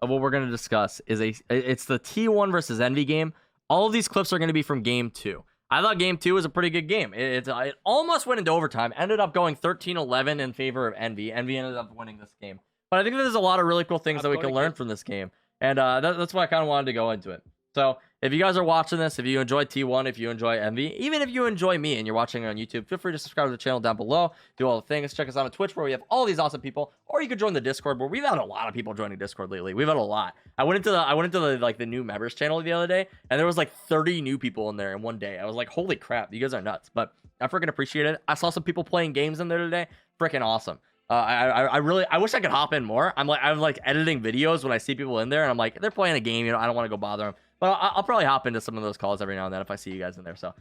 of what we're going to discuss is it's the T1 versus Envy game. All of these clips are going to be from game 2. I thought game 2 was a pretty good game. It almost went into overtime. Ended up going 13-11 in favor of Envy. Envy ended up winning this game. But I think there's a lot of really cool things that we can learn from this game. And that's why I kind of wanted to go into it. So if you guys are watching this, if you enjoy T1, if you enjoy Envy, even if you enjoy me and you're watching on YouTube, feel free to subscribe to the channel down below. Do all the things. Check us out on Twitch where we have all these awesome people. Or you could join the Discord where we've had a lot of people joining Discord lately. We've had a lot. I went into the new members channel the other day, and there was like 30 new people in there in one day. I was like, holy crap, you guys are nuts. But I freaking appreciate it. I saw some people playing games in there today. Freaking awesome. I wish I could hop in more. I'm like editing videos when I see people in there, and I'm like, they're playing a game, I don't want to go bother them. But I'll probably hop into some of those calls every now and then if I see you guys in there. So,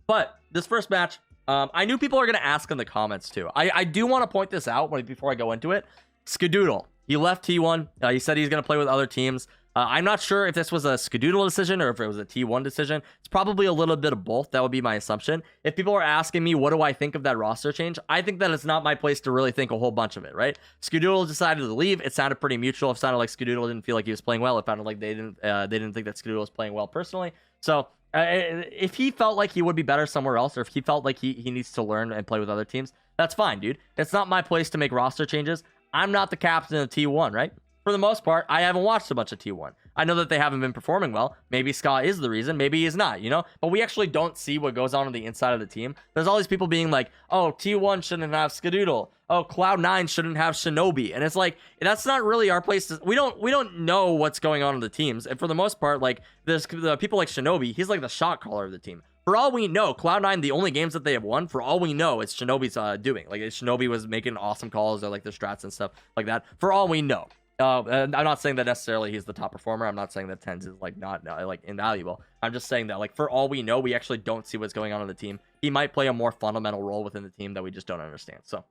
but this first match, I knew people are gonna ask in the comments too. I do want to point this out before I go into it. Skadoodle, he left T1. He said he's gonna play with other teams. I'm not sure if this was a Skadoodle decision or if it was a T1 decision. It's probably a little bit of both. That would be my assumption. If people are asking me, what do I think of that roster change? I think that it's not my place to really think a whole bunch of it, right? Skadoodle decided to leave. It sounded pretty mutual. It sounded like Skadoodle didn't feel like he was playing well. It sounded like they didn't think that Skadoodle was playing well personally. So if he felt like he would be better somewhere else, or if he felt like he needs to learn and play with other teams, that's fine, dude. It's not my place to make roster changes. I'm not the captain of T1, right? For the most part, I haven't watched a bunch of T1. I know that they haven't been performing well. Maybe Scott is the reason. Maybe he's not, But we actually don't see what goes on the inside of the team. There's all these people being like, oh, T1 shouldn't have Skadoodle. Oh, Cloud9 shouldn't have Shinobi. And it's like, that's not really our place. We don't know what's going on in the teams. And for the most part, like, there's the people like Shinobi. He's like the shot caller of the team. For all we know, Cloud9, the only games that they have won, for all we know, it's Shinobi's doing. Like, Shinobi was making awesome calls or like the strats and stuff like that. For all we know. I'm not saying that necessarily he's the top performer. I'm not saying that Tens is like not like invaluable. I'm just saying that like for all we know, we actually don't see what's going on in the team. He might play a more fundamental role within the team that we just don't understand. So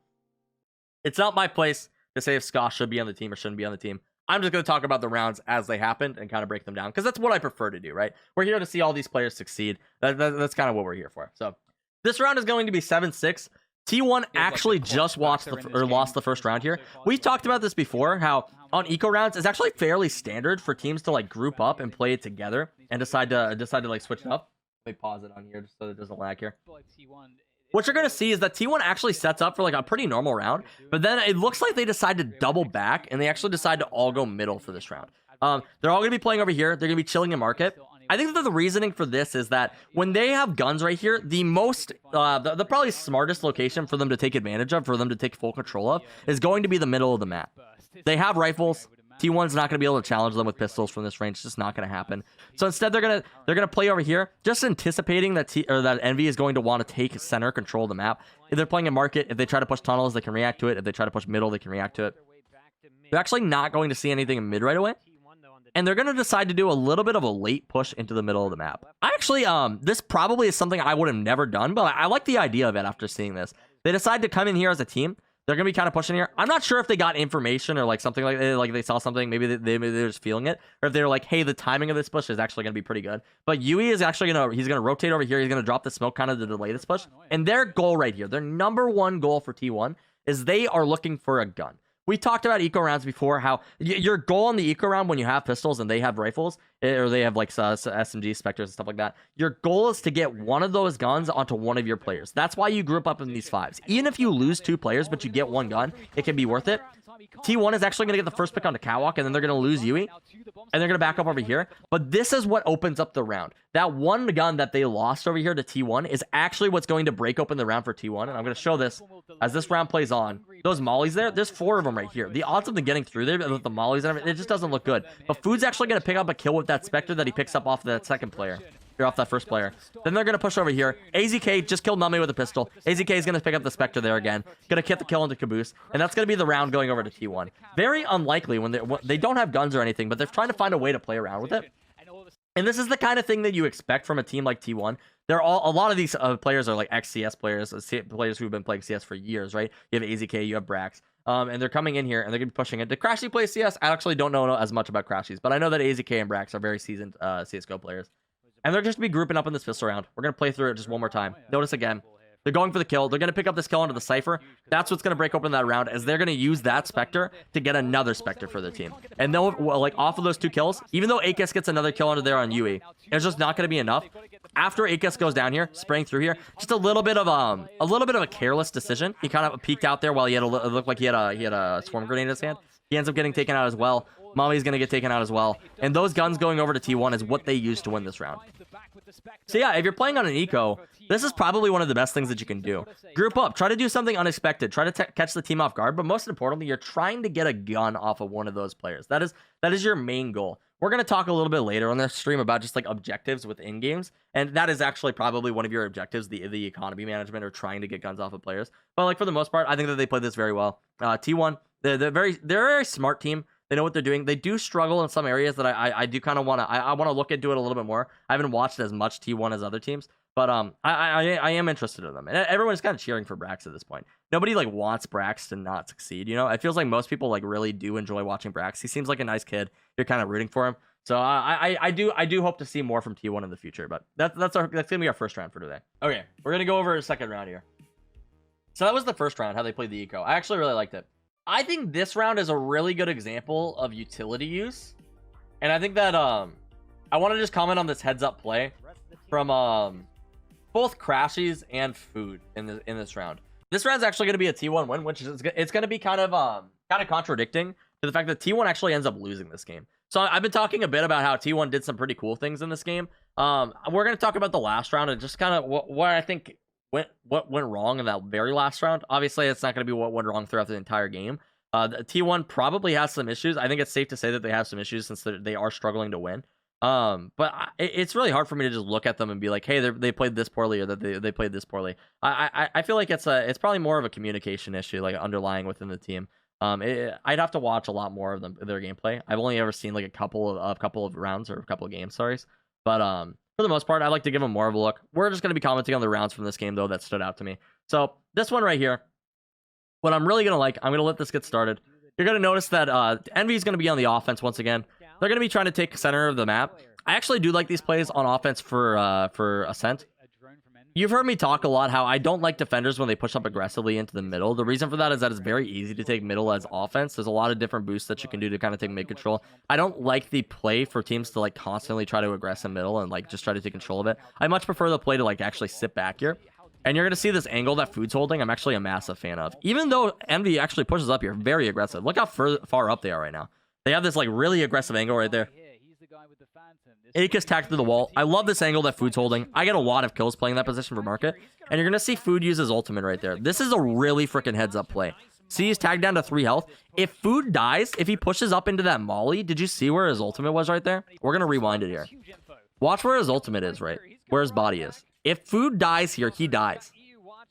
it's not my place to say if Scott should be on the team or shouldn't be on the team. I'm just going to talk about the rounds as they happened and kind of break them down because that's what I prefer to do, right? We're here to see all these players succeed. That's kind of what we're here for. So this round is going to be 7-6. T1 actually just lost the first round here. We talked about this before, how on eco rounds, it's actually fairly standard for teams to like group up and play it together and decide to like switch it up. Let me pause it on here just so it doesn't lag here. What you're going to see is that T1 actually sets up for like a pretty normal round, but then it looks like they decide to double back and they actually decide to all go middle for this round. They're all going to be playing over here. They're going to be chilling in market. I think that the reasoning for this is that when they have guns right here, the probably smartest location for them to take advantage of, for them to take full control of, is going to be the middle of the map. They have rifles. T1's not going to be able to challenge them with pistols from this range. It's just not going to happen. So instead, they're gonna play over here, just anticipating that that Envy is going to want to take center control of the map. If they're playing in market, if they try to push tunnels, they can react to it. If they try to push middle, they can react to it. They're actually not going to see anything in mid right away. And they're going to decide to do a little bit of a late push into the middle of the map. I actually, this probably is something I would have never done, but I like the idea of it after seeing this. They decide to come in here as a team. They're going to be kind of pushing here. I'm not sure if they got information or like something like they saw something. Maybe they're just feeling it. Or if they're like, hey, the timing of this push is actually going to be pretty good. But Yui is actually he's going to rotate over here. He's going to drop the smoke kind of to delay this push. And their goal right here, their number one goal for T1 is they are looking for a gun. We talked about eco rounds before, how your goal in the eco round when you have pistols and they have rifles, or they have like SMG, Spectres, and stuff like that, your goal is to get one of those guns onto one of your players. That's why you group up in these fives. Even if you lose 2 players, but you get 1 gun, it can be worth it. T1 is actually going to get the first pick on the catwalk, and then they're going to lose Yui, and they're going to back up over here. But this is what opens up the round. That 1 gun that they lost over here to T1 is actually what's going to break open the round for T1, and I'm going to show this as this round plays on. Those mollies there's 4 of them right here. The odds of them getting through there with the mollies and everything, it just doesn't look good. But Food's actually going to pick up a kill with that Spectre that he picks up off that second player. Off that first player. Then they're going to push over here. AZK just killed Nami with a pistol. AZK is going to pick up the Spectre there again. Going to get the kill into Caboose. And that's going to be the round going over to T1. Very unlikely when they don't have guns or anything, but they're trying to find a way to play around with it. And this is the kind of thing that you expect from a team like T1. A lot of these players are like ex-CS players, players who've been playing CS for years, right? You have AZK, you have Brax. And they're coming in here and they're going to be pushing it. Did Crashy play CS? I actually don't know as much about Crashies, but I know that AZK and Brax are very seasoned CSGO players. And they're just going to be grouping up in this pistol round. We're going to play through it just one more time. Notice again, They're going for the kill. They're going to pick up this kill onto the Cypher. That's what's going to break open that round, as they're going to use that Spectre to get another Spectre for their team. And they'll, like, off of those 2 kills, even though Akis gets another kill onto there on UE, it's just not going to be enough. After Akis goes down here, spraying through here, just a little bit of a careless decision. He kind of peeked out there while he had it looked like he had a swarm grenade in his hand. He ends up getting taken out as well. Mummy's going to get taken out as well. And those guns going over to T1 is what they use to win this round. So yeah, if you're playing on an eco, this is probably one of the best things that you can do. Group up, try to do something unexpected, try to catch the team off guard, but most importantly, you're trying to get a gun off of one of those players. That is your main goal. We're going to talk a little bit later on this stream about just like objectives within games, and that is actually probably one of your objectives, the economy management, or trying to get guns off of players. But like for the most part, I think that they played this very well. T1, they're a very smart team. They know what they're doing. They do struggle in some areas that I do kind of want to I want to look into it a little bit more. I haven't watched as much T1 as other teams, but I am interested in them. And everyone's kind of cheering for Brax at this point. Nobody like wants Brax to not succeed, you know? It feels like most people like really do enjoy watching Brax. He seems like a nice kid. You're kind of rooting for him. So I do hope to see more from T1 in the future, but that's gonna be our first round for today. Okay, we're gonna go over a second round here. So that was the first round, how they played the eco. I actually really liked it. I think this round is a really good example of utility use. And I think that I want to just comment on this heads up play from both Crashies and Food in this round. This round's actually going to be a T1 win, which is it's going to be kind of contradicting to the fact that T1 actually ends up losing this game. So I've been talking a bit about how T1 did some pretty cool things in this game. We're going to talk about the last round and just kind of what I think what went wrong in that very last round. Obviously, it's not going to be what went wrong throughout the entire game. The T1 probably has some issues. I think it's safe to say that they have some issues since they are struggling to win. But it's really hard for me to just look at them and be like, hey, they played this poorly, or that they played this poorly. I feel like it's probably more of a communication issue, like underlying within the team. I'd have to watch a lot more of their gameplay. I've only ever seen like a couple of rounds or a couple of games, sorry. But for the most part, I like to give them more of a look. We're just going to be commenting on the rounds from this game, though, that stood out to me. So this one right here, what I'm really going to like, I'm going to let this get started. You're going to notice that Envy is going to be on the offense once again. They're going to be trying to take center of the map. I actually do like these plays on offense for Ascent. You've heard me talk a lot how I don't like defenders when they push up aggressively into the middle. The reason for that is that it's very easy to take middle as offense. There's a lot of different boosts that you can do to kind of take mid control. I don't like the play for teams to like constantly try to aggress in middle and like just try to take control of it. I much prefer the play to like actually sit back here. And you're going to see this angle that Food's holding. I'm actually a massive fan of. Even though Envy actually pushes up here, very aggressive. Look how far up they are right now. They have this like really aggressive angle right there. Akis tagged through the wall. I love this angle that Food's holding. I get a lot of kills playing that position for Market. And you're going to see Food use his ultimate right there. This is a really freaking heads up play. See, he's tagged down to 3 health. If Food dies, if he pushes up into that molly, did you see where his ultimate was right there? We're going to rewind it here. Watch where his ultimate is, right? Where his body is. If Food dies here, he dies.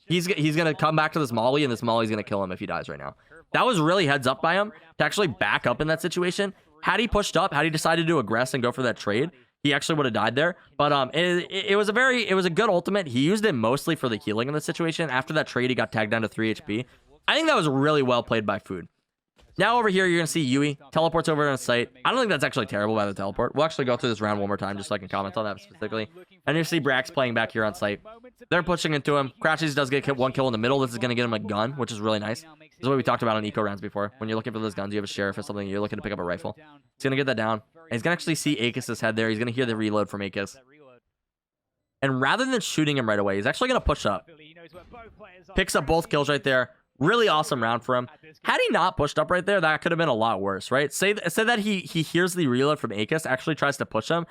He's going to come back to this molly, and this molly's going to kill him if he dies right now. That was really heads up by him to actually back up in that situation. Had he pushed up, had he decided to aggress and go for that trade, he actually would have died there. But it was a good ultimate. He used it mostly for the healing in the situation. After that trade, he got tagged down to 3 HP. I think that was really well played by Food. Now over here, you're going to see Yui teleports over on site. I don't think that's actually terrible by the teleport. We'll actually go through this round one more time just so I can comment on that specifically. And you see Brax playing back here on site. They're pushing into him. Crashes does get one kill in the middle. This is going to get him a gun, which is really nice. This is what we talked about on eco rounds before. When you're looking for those guns, you have a sheriff or something, you're looking to pick up a rifle. He's going to get that down. And he's going to actually see Akis' head there. He's going to hear the reload from Akis. And rather than shooting him right away, he's actually going to push up. Picks up both kills right there. Really awesome round for him. Had he not pushed up right there, that could have been a lot worse, right? Say that he hears the reload from Akis, actually tries to push him.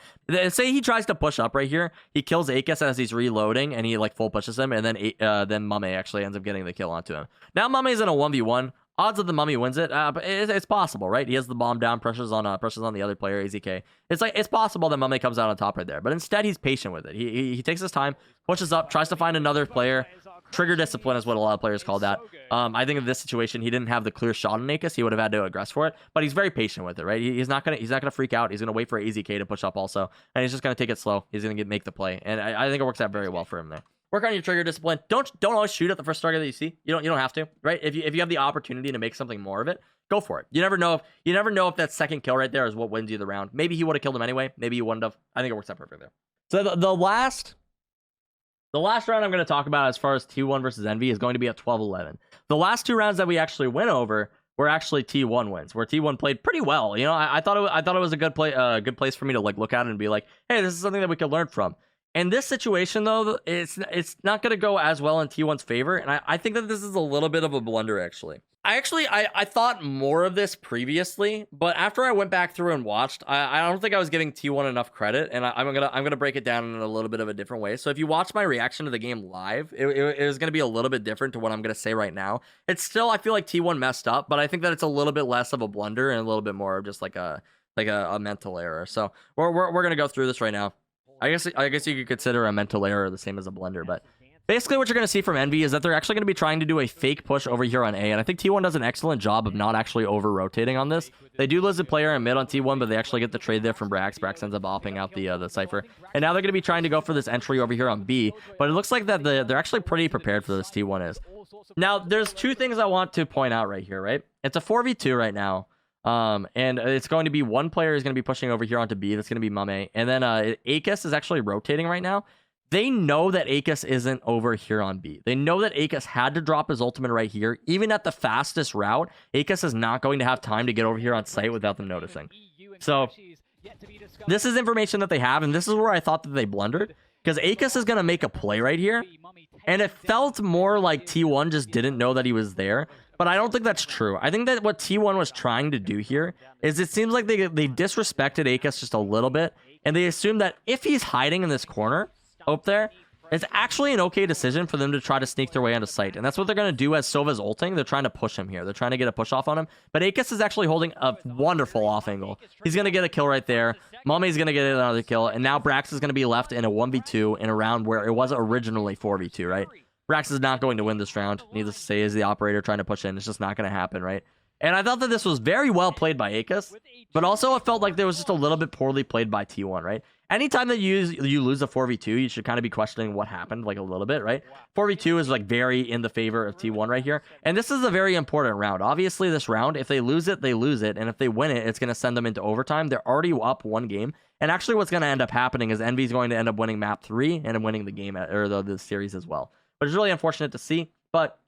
Say he tries to push up right here. He kills Akis as he's reloading, and he like full pushes him, and then Mame actually ends up getting the kill onto him. Now Mame's in a 1v1. Odds that the Mummy wins it, but it's possible, right? He has the bomb down, pressures on the other player, AZK. It's possible that Mummy comes out on top right there, but instead he's patient with it. He takes his time, pushes up, tries to find another player. Trigger discipline is what a lot of players call that. I think in this situation, he didn't have the clear shot on Akis. He would have had to aggress for it, but he's very patient with it, right? He's not gonna freak out. He's gonna wait for AZK to push up also, and he's just gonna take it slow. He's gonna make the play, and I think it works out very well for him there. Work on your trigger discipline. Don't always shoot at the first target that you see. You don't have to, right? If you have the opportunity to make something more of it, go for it. You never know if that second kill right there is what wins you the round. Maybe he would have killed him anyway. Maybe he wouldn't have. I think it works out perfect there. So the last The last round I'm going to talk about as far as T1 versus Envy is going to be at 12-11. The last two rounds that we actually went over were actually T1 wins, where T1 played pretty well. You know, I thought it was a good good place for me to like look at it and be like, hey, this is something that we could learn from. In this situation, though, it's not going to go as well in T1's favor, and I think that this is a little bit of a blunder, actually. I thought more of this previously, but after I went back through and watched, I don't think I was giving T1 enough credit, and I'm gonna break it down in a little bit of a different way. So if you watch my reaction to the game live, it was gonna be a little bit different to what I'm gonna say right now. It's still, I feel like T1 messed up, but I think that it's a little bit less of a blunder and a little bit more of just like a mental error. So we're gonna go through this right now. I guess you could consider a mental error the same as a blunder, but basically what you're going to see from Envy is that they're actually going to be trying to do a fake push over here on A, and I think T1 does an excellent job of not actually over-rotating on this. They do lose a player in mid on T1, but they actually get the trade there from Brax. Brax ends up opting out the Cypher, and now they're going to be trying to go for this entry over here on B, but it looks like that they're actually pretty prepared for this, T1 is. Now, there's two things I want to point out right here, right? It's a 4v2 right now. And it's going to be one player is going to be pushing over here onto B. That's going to be Mame. And then Akis is actually rotating right now. They know that Akis isn't over here on B. They know that Akis had to drop his ultimate right here. Even at the fastest route, Akis is not going to have time to get over here on site without them noticing. So this is information that they have, and this is where I thought that they blundered, because Akis is going to make a play right here. And it felt more like T1 just didn't know that he was there. But I don't think that's true. I think that what T1 was trying to do here is it seems like they disrespected Akis just a little bit. And they assumed that if he's hiding in this corner up there, it's actually an okay decision for them to try to sneak their way onto site. And that's what they're going to do as Sova's ulting. They're trying to push him here. They're trying to get a push off on him. But Akis is actually holding a wonderful off angle. He's going to get a kill right there. Mame's going to get another kill. And now Brax is going to be left in a 1v2 in a round where it was originally 4v2, right? Brax is not going to win this round. Needless to say, is the operator trying to push in. It's just not going to happen, right? And I thought that this was very well played by Akis, but also it felt like there was just a little bit poorly played by T1, right? Anytime that you lose a 4v2, you should kind of be questioning what happened, like a little bit, right? 4v2 is like very in the favor of T1 right here. And this is a very important round. Obviously, this round, if they lose it, they lose it. And if they win it, it's going to send them into overtime. They're already up one game. And actually what's going to end up happening is Envy's going to end up winning map 3 and winning the game, or the series as well. But it's really unfortunate to see. But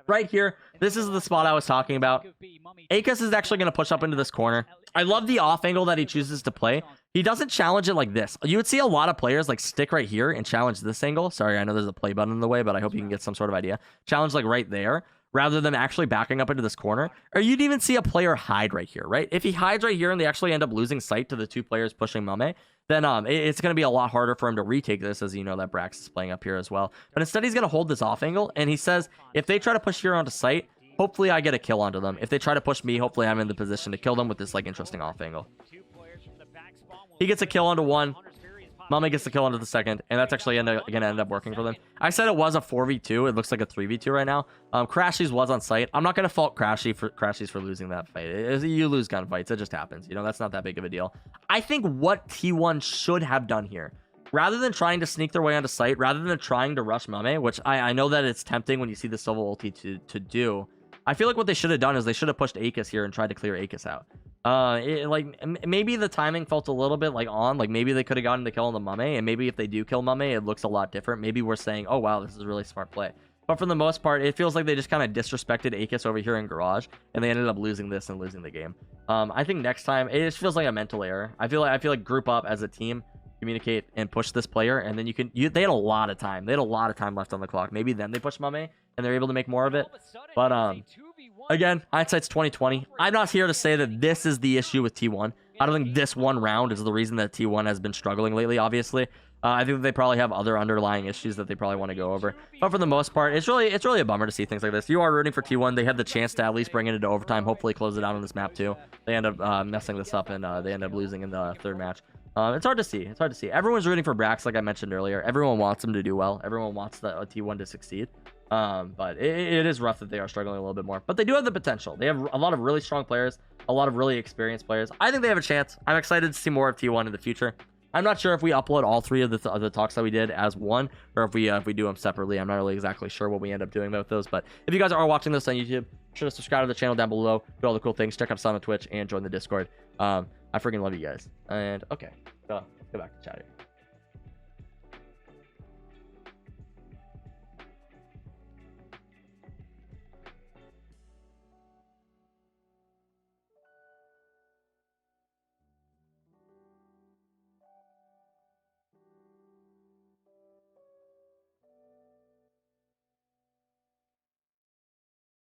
right here, this is the spot I was talking about. Akis is actually going to push up into this corner. I love the off angle that he chooses to play. He doesn't challenge it like this. You would see a lot of players like stick right here and challenge this angle. Sorry, I know there's a play button in the way, but I hope you can get some sort of idea. Challenge like right there, rather than actually backing up into this corner. Or you'd even see a player hide right here, right? If he hides right here and they actually end up losing sight to the two players pushing Mame, then it's going to be a lot harder for him to retake this, as you know that Brax is playing up here as well. But instead, he's going to hold this off angle, and he says, if they try to push here onto site, hopefully I get a kill onto them. If they try to push me, hopefully I'm in the position to kill them with this like interesting off angle. He gets a kill onto one. Mame gets the kill onto the second, and that's actually going to end up working for them. I said it was a 4v2. It looks like a 3v2 right now. Crashies was on site. I'm not going to fault Crashies for losing that fight. You lose gunfights. It just happens. You know, that's not that big of a deal. I think what T1 should have done here, rather than trying to sneak their way onto site, rather than trying to rush Mame, which I know that it's tempting when you see the Silva ulti to do, I feel like what they should have done is they should have pushed Akis here and tried to clear Akis out. Maybe the timing felt a little bit like on, like maybe they could have gotten the kill on the Mame, and maybe if they do kill Mame, it looks a lot different. Maybe we're saying, oh wow, this is a really smart play. But for the most part, it feels like they just kind of disrespected Akis over here in Garage, and they ended up losing this and losing the game. I think next time it just feels like a mental error. I feel like group up as a team, communicate and push this player, and then they had a lot of time. They had a lot of time left on the clock. Maybe then they push Mame and they're able to make more of it. But again, hindsight's 2020. I'm not here to say that this is the issue with T1. I don't think this one round is the reason that T1 has been struggling lately, obviously. I think that they probably have other underlying issues that they probably want to go over. But for the most part, it's really a bummer to see things like this. You are rooting for T1. They had the chance to at least bring it into overtime, hopefully close it out on this map too. They end up messing this up, and they end up losing in the third match. It's hard to see. It's hard to see. Everyone's rooting for Brax, like I mentioned earlier. Everyone wants him to do well. Everyone wants the T1 to succeed. But it is rough that they are struggling a little bit more. But they do have the potential. They have a lot of really strong players, a lot of really experienced players. I think they have a chance. I'm excited to see more of T1 in the future. I'm not sure if we upload all three of the talks that we did as one, or if we do them separately. I'm not really exactly sure what we end up doing with those. But if you guys are watching this on YouTube, be sure to subscribe to the channel down below, do all the cool things, check out us on Twitch, and join the Discord. I freaking love you guys. And okay, let's go back to chat here.